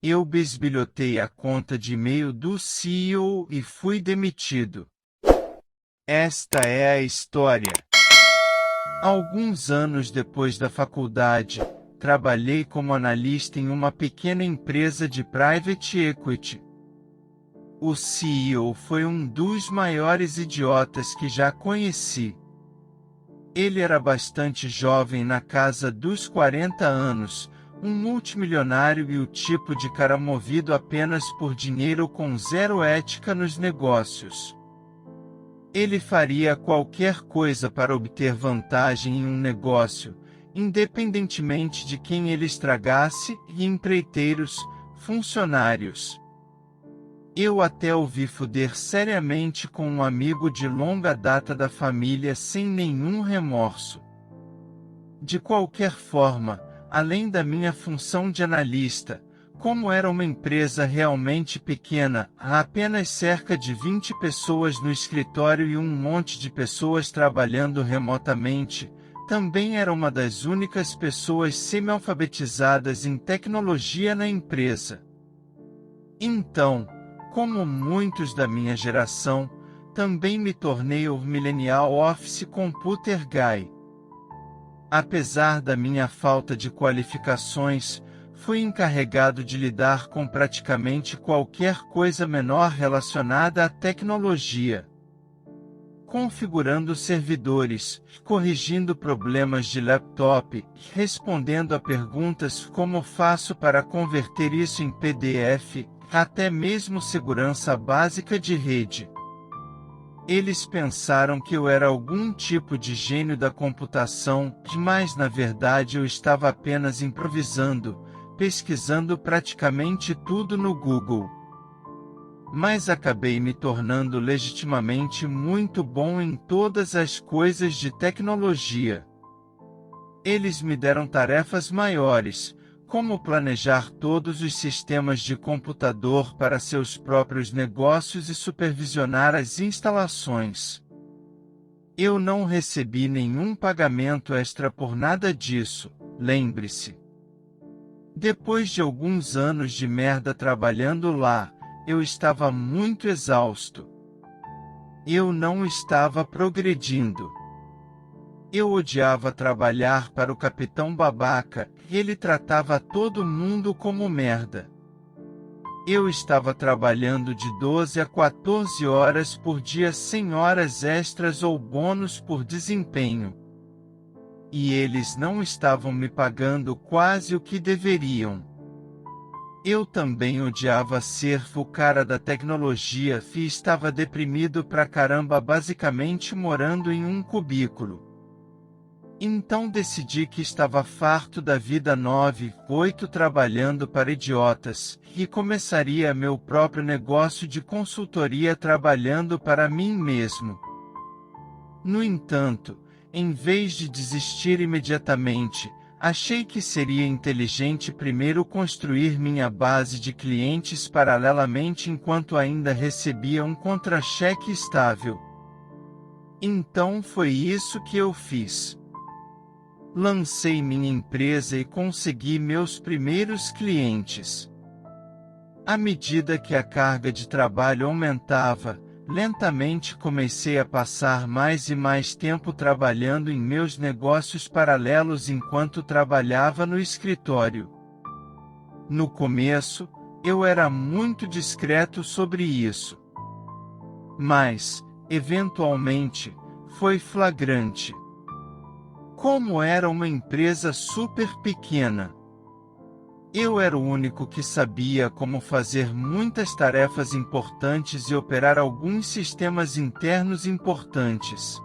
Eu bisbilhotei a conta de e-mail do CEO e fui demitido. Esta é a história. Alguns anos depois da faculdade, trabalhei como analista em uma pequena empresa de private equity. O CEO foi um dos maiores idiotas que já conheci. Ele era bastante jovem, na casa dos 40 anos, um multimilionário e o tipo de cara movido apenas por dinheiro com zero ética nos negócios. Ele faria qualquer coisa para obter vantagem em um negócio, independentemente de quem ele estragasse, e empreiteiros, funcionários. Eu até ouvi foder seriamente com um amigo de longa data da família sem nenhum remorso. De qualquer forma, além da minha função de analista, como era uma empresa realmente pequena, há apenas cerca de 20 pessoas no escritório e um monte de pessoas trabalhando remotamente, também era uma das únicas pessoas semi-alfabetizadas em tecnologia na empresa. Então, como muitos da minha geração, também me tornei o Millennial Office Computer Guy. Apesar da minha falta de qualificações, fui encarregado de lidar com praticamente qualquer coisa menor relacionada à tecnologia. Configurando servidores, corrigindo problemas de laptop, respondendo a perguntas como faço para converter isso em PDF, até mesmo segurança básica de rede. Eles pensaram que eu era algum tipo de gênio da computação, mas na verdade eu estava apenas improvisando, pesquisando praticamente tudo no Google. Mas acabei me tornando legitimamente muito bom em todas as coisas de tecnologia. Eles me deram tarefas maiores, como planejar todos os sistemas de computador para seus próprios negócios e supervisionar as instalações. Eu não recebi nenhum pagamento extra por nada disso, lembre-se. Depois de alguns anos de merda trabalhando lá, eu estava muito exausto. Eu não estava progredindo. Eu odiava trabalhar para o capitão babaca, ele tratava todo mundo como merda. Eu estava trabalhando de 12 a 14 horas por dia sem horas extras ou bônus por desempenho. E eles não estavam me pagando quase o que deveriam. Eu também odiava ser o cara da tecnologia e estava deprimido pra caramba, basicamente morando em um cubículo. Então decidi que estava farto da vida 9/8 trabalhando para idiotas, e começaria meu próprio negócio de consultoria trabalhando para mim mesmo. No entanto, em vez de desistir imediatamente, achei que seria inteligente primeiro construir minha base de clientes paralelamente enquanto ainda recebia um contra-cheque estável. Então foi isso que eu fiz. Lancei minha empresa e consegui meus primeiros clientes. À medida que a carga de trabalho aumentava, lentamente comecei a passar mais e mais tempo trabalhando em meus negócios paralelos enquanto trabalhava no escritório. No começo, eu era muito discreto sobre isso. Mas, eventualmente, foi flagrante. Como era uma empresa super pequena, eu era o único que sabia como fazer muitas tarefas importantes e operar alguns sistemas internos importantes.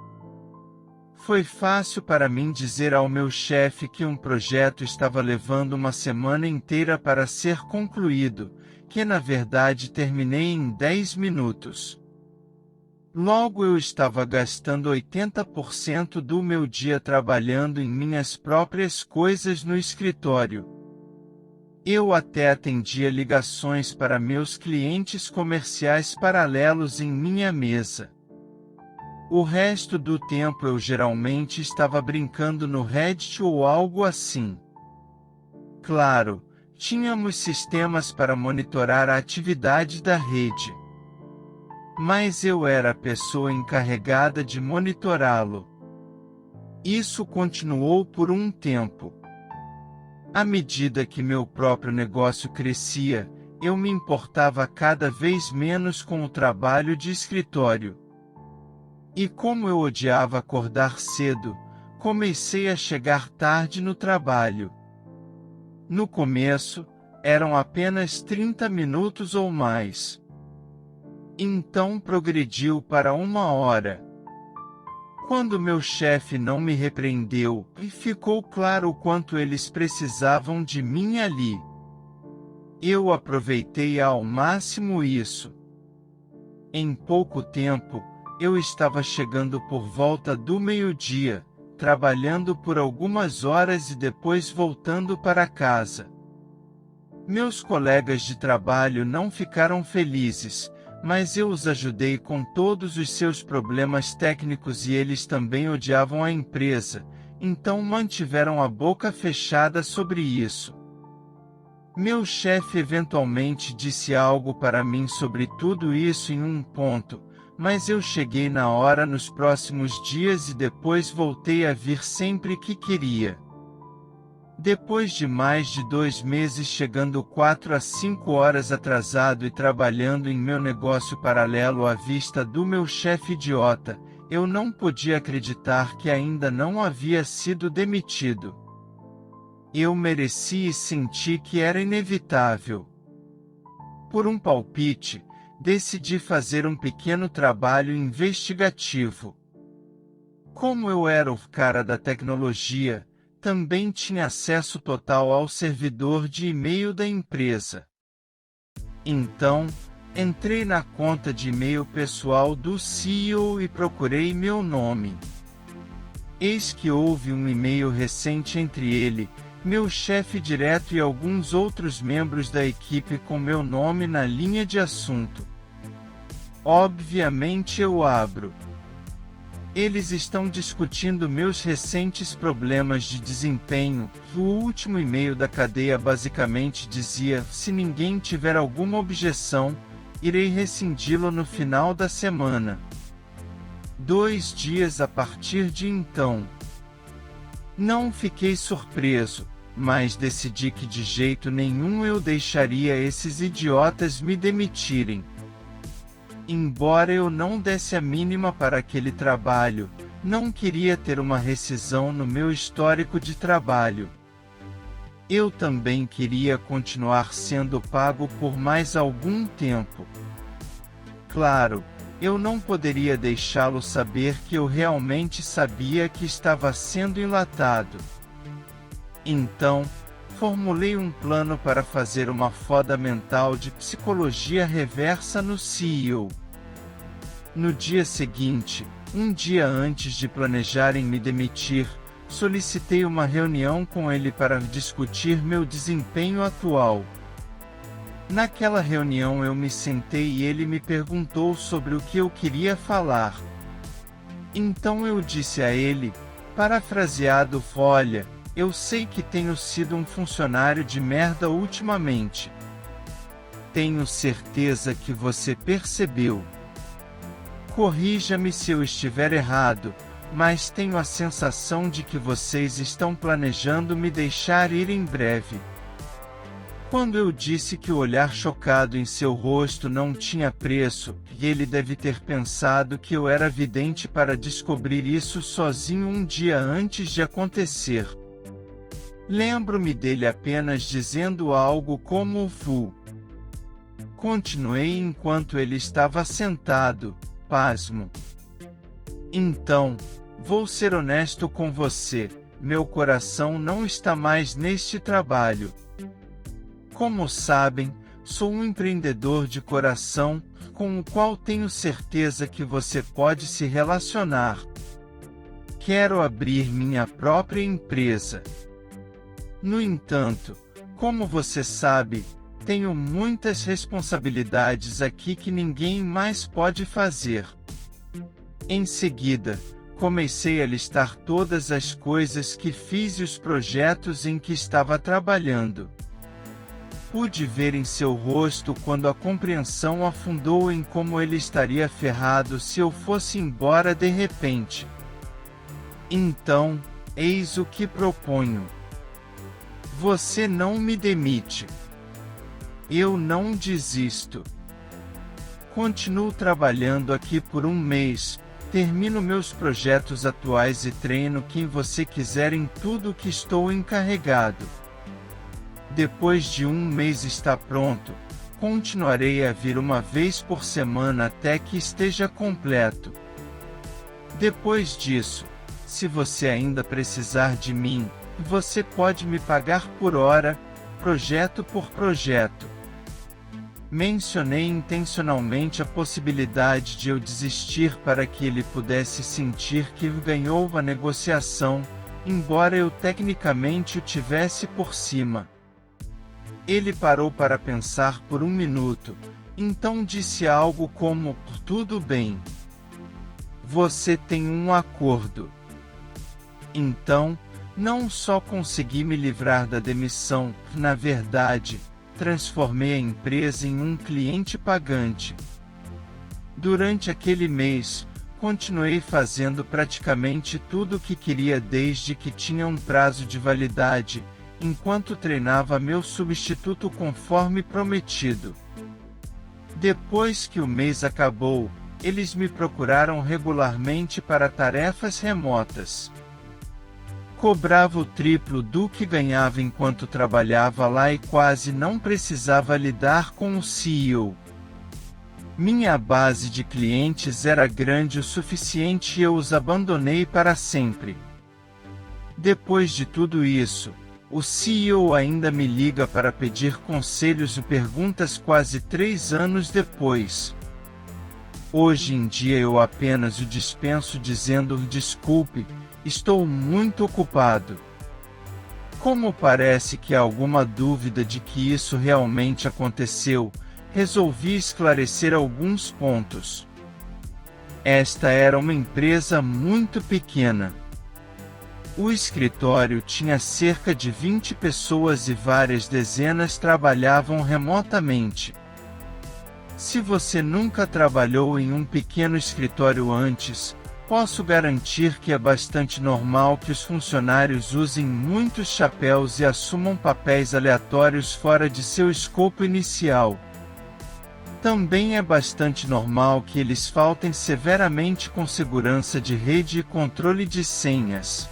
Foi fácil para mim dizer ao meu chefe que um projeto estava levando uma semana inteira para ser concluído, que na verdade terminei em 10 minutos. Logo eu estava gastando 80% do meu dia trabalhando em minhas próprias coisas no escritório. Eu até atendia ligações para meus clientes comerciais paralelos em minha mesa. O resto do tempo eu geralmente estava brincando no Reddit ou algo assim. Claro, Tínhamos sistemas para monitorar a atividade da rede. Mas eu era a pessoa encarregada de monitorá-lo. Isso continuou por um tempo. À medida que meu próprio negócio crescia, eu me importava cada vez menos com o trabalho de escritório. E como eu odiava acordar cedo, comecei a chegar tarde no trabalho. No começo, eram apenas 30 minutos ou mais. Então progrediu para 1 hora. Quando meu chefe não me repreendeu, ficou claro o quanto eles precisavam de mim ali. Eu aproveitei ao máximo isso. Em pouco tempo, eu estava chegando por volta do meio-dia, trabalhando por algumas horas e depois voltando para casa. Meus colegas de trabalho não ficaram felizes, mas eu os ajudei com todos os seus problemas técnicos e eles também odiavam a empresa, então mantiveram a boca fechada sobre isso. Meu chefe eventualmente disse algo para mim sobre tudo isso em um ponto, mas eu cheguei na hora nos próximos dias e depois voltei a vir sempre que queria. Depois de mais de 2 meses chegando 4 a 5 horas atrasado e trabalhando em meu negócio paralelo à vista do meu chefe idiota, eu não podia acreditar que ainda não havia sido demitido. Eu mereci e senti que era inevitável. Por um palpite, decidi fazer um pequeno trabalho investigativo. Como eu era o cara da tecnologia, também tinha acesso total ao servidor de e-mail da empresa. Então, entrei na conta de e-mail pessoal do CEO e procurei meu nome. Eis que houve um e-mail recente entre ele, meu chefe direto e alguns outros membros da equipe com meu nome na linha de assunto. Obviamente eu abro. Eles estão discutindo meus recentes problemas de desempenho. O último e-mail da cadeia basicamente dizia: se ninguém tiver alguma objeção, irei rescindi-lo no final da semana. 2 dias a partir de então. Não fiquei surpreso, mas decidi que de jeito nenhum eu deixaria esses idiotas me demitirem. Embora eu não desse a mínima para aquele trabalho, não queria ter uma rescisão no meu histórico de trabalho. Eu também queria continuar sendo pago por mais algum tempo. Claro, eu não poderia deixá-lo saber que eu realmente sabia que estava sendo enlatado. Então, formulei um plano para fazer uma foda mental de psicologia reversa no CEO. No dia seguinte, um dia antes de planejarem me demitir, solicitei uma reunião com ele para discutir meu desempenho atual. Naquela reunião eu me sentei e ele me perguntou sobre o que eu queria falar. Então eu disse a ele, parafraseado: olha, eu sei que tenho sido um funcionário de merda ultimamente. Tenho certeza que você percebeu. Corrija-me se eu estiver errado, mas tenho a sensação de que vocês estão planejando me deixar ir em breve. Quando eu disse que o olhar chocado em seu rosto não tinha preço, ele deve ter pensado que eu era vidente para descobrir isso sozinho um dia antes de acontecer. Lembro-me dele apenas dizendo algo como "fu". Continuei enquanto ele estava sentado, pasmo. Então, vou ser honesto com você, meu coração não está mais neste trabalho. Como sabem, sou um empreendedor de coração, com o qual tenho certeza que você pode se relacionar. Quero abrir minha própria empresa. No entanto, como você sabe, tenho muitas responsabilidades aqui que ninguém mais pode fazer. Em seguida, comecei a listar todas as coisas que fiz e os projetos em que estava trabalhando. Pude ver em seu rosto quando a compreensão afundou em como ele estaria ferrado se eu fosse embora de repente. Então, eis o que proponho. Você não me demite. Eu não desisto. Continuo trabalhando aqui por um mês, termino meus projetos atuais e treino quem você quiser em tudo que estou encarregado. Depois de um mês está pronto, continuarei a vir uma vez por semana até que esteja completo. Depois disso, se você ainda precisar de mim, você pode me pagar por hora, projeto por projeto. Mencionei intencionalmente a possibilidade de eu desistir para que ele pudesse sentir que ganhou a negociação, embora eu tecnicamente o tivesse por cima. Ele parou para pensar por um minuto, então disse algo como: tudo bem. Você tem um acordo. Então, não só consegui me livrar da demissão, na verdade, transformei a empresa em um cliente pagante. Durante aquele mês, continuei fazendo praticamente tudo o que queria desde que tinha um prazo de validade, enquanto treinava meu substituto conforme prometido. Depois que o mês acabou, eles me procuraram regularmente para tarefas remotas. Cobrava o triplo do que ganhava enquanto trabalhava lá e quase não precisava lidar com o CEO. Minha base de clientes era grande o suficiente e eu os abandonei para sempre. Depois de tudo isso, o CEO ainda me liga para pedir conselhos e perguntas quase 3 anos depois. Hoje em dia eu apenas o dispenso dizendo: desculpe, estou muito ocupado. Como parece que há alguma dúvida de que isso realmente aconteceu, resolvi esclarecer alguns pontos. Esta era uma empresa muito pequena. O escritório tinha cerca de 20 pessoas e várias dezenas trabalhavam remotamente. Se você nunca trabalhou em um pequeno escritório antes, posso garantir que é bastante normal que os funcionários usem muitos chapéus e assumam papéis aleatórios fora de seu escopo inicial. Também é bastante normal que eles faltem severamente com segurança de rede e controle de senhas.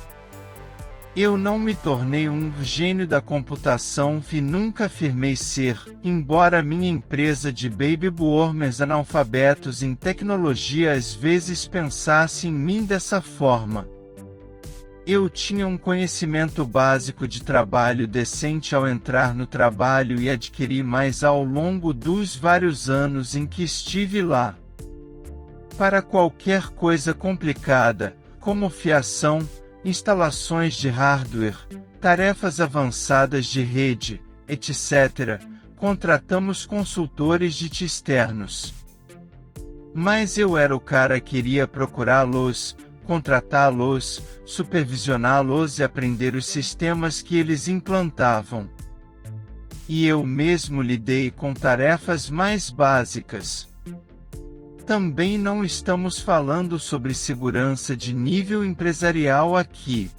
Eu não me tornei um gênio da computação e nunca afirmei ser, embora minha empresa de baby boomers analfabetos em tecnologia às vezes pensasse em mim dessa forma. Eu tinha um conhecimento básico de trabalho decente ao entrar no trabalho e adquiri mais ao longo dos vários anos em que estive lá. Para qualquer coisa complicada, como fiação, instalações de hardware, tarefas avançadas de rede, etc., contratamos consultores de TI externos. Mas eu era o cara que iria procurá-los, contratá-los, supervisioná-los e aprender os sistemas que eles implantavam. E eu mesmo lidei com tarefas mais básicas. Também não estamos falando sobre segurança de nível empresarial aqui.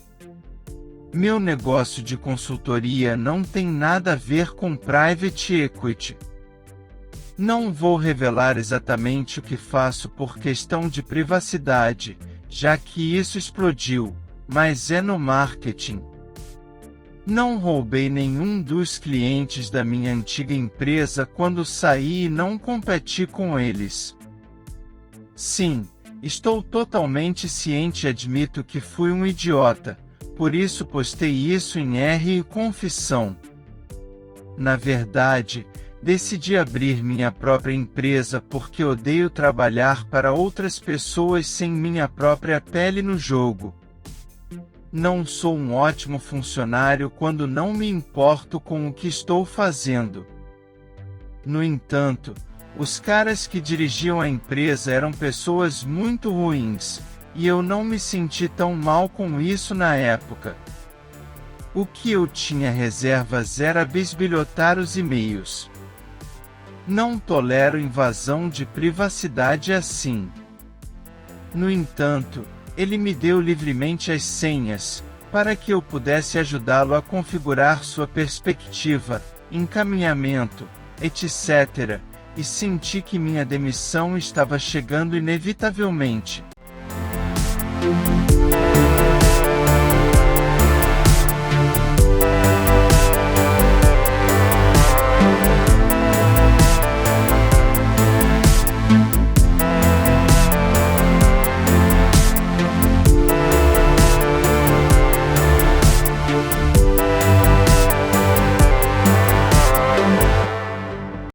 Meu negócio de consultoria não tem nada a ver com private equity. Não vou revelar exatamente o que faço por questão de privacidade, já que isso explodiu, mas é no marketing. Não roubei nenhum dos clientes da minha antiga empresa quando saí e não competi com eles. Sim, estou totalmente ciente e admito que fui um idiota, por isso postei isso em R Confissão. Na verdade, decidi abrir minha própria empresa porque odeio trabalhar para outras pessoas sem minha própria pele no jogo. Não sou um ótimo funcionário quando não me importo com o que estou fazendo. No entanto, os caras que dirigiam a empresa eram pessoas muito ruins, e eu não me senti tão mal com isso na época. O que eu tinha reservas era bisbilhotar os e-mails. Não tolero invasão de privacidade assim. No entanto, ele me deu livremente as senhas, para que eu pudesse ajudá-lo a configurar sua perspectiva, encaminhamento, etc., e senti que minha demissão estava chegando inevitavelmente.